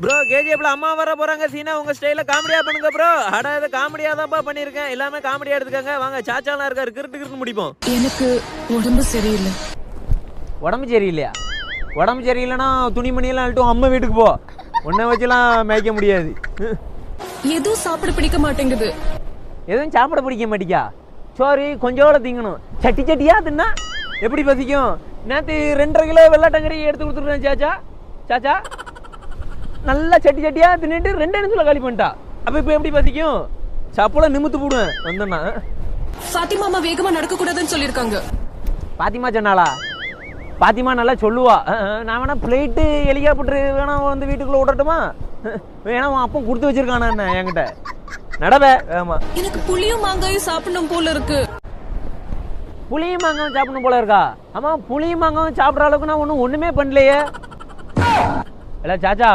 Bro கேஜிஎஃப்ல அம்மா வர போறாங்க சீனா உங்க ஸ்டைல காமெடியா பண்ணுங்க ப்ரோ. அட இத காமெடியா தான்ப்பா பண்ணிருக்கேன். எல்லாமே காமெடியா எடுத்துக்கங்க. வாங்க சாச்சாலாம் இருக்காரு கிறுட்டு முடிப்போம். எனக்கு உடம்பு சரியில்லை. உடம்பு சரியில்லையா? உடம்பு சரியில்லைன்னா துணிமணியெல்லாம் அழுட்டும் அம்மா வீட்டுக்கு போ. உன்னை வச்சுலாம் மேய்க்க முடியாது. எதுவும் சாப்பிட பிடிக்க மாட்டேங்குது. எதுவும் சாப்பிட பிடிக்க மாட்டிக்கா? சோறு கொஞ்சோட திங்கணும். சட்டி சட்டியா தின்னா எப்படி பசிக்கும்? நேற்று 2.5 கிலோ வெள்ளாட்டங்கறி எடுத்து கொடுத்துருக்கேன் சாச்சா. சாச்சா நல்லா சட்டி சட்டியா தின்னுட்டு 2 நிமிஷத்துல காலி பண்ணிட்டா. அப்ப இப்ப எப்படி பசிக்கும்? சாப்பிட நிமித்து போடுவேன் வந்தேன்னா. ஃபாத்திமா அம்மா வேகமா நடக்க கூடாதுன்னு சொல்லியிருக்காங்க. பாத்திமா சொன்னாளா? பாத்திமா நல்லா சொல்லுவா. நான் வேணா பிளேட்டு ஹெலிகாப்டர் வேணா வந்து வீட்டுக்குள்ள விடட்டுமா? வேணா அப்போ கொடுத்து வச்சிருக்கானா என்ன என்கிட்ட? நடவே ஆமா. எனக்கு புளியும் மாங்காயும் சாப்பிடணும் போல இருக்கு. புளியும் மாங்காயும் சாப்பிடணும் போல இருக்கா? ஆமா புளியும் மாங்காயும் சாப்பிட்ற அளவுக்கு நான் ஒண்ணுமே பண்ணலையே. இல்ல சாச்சா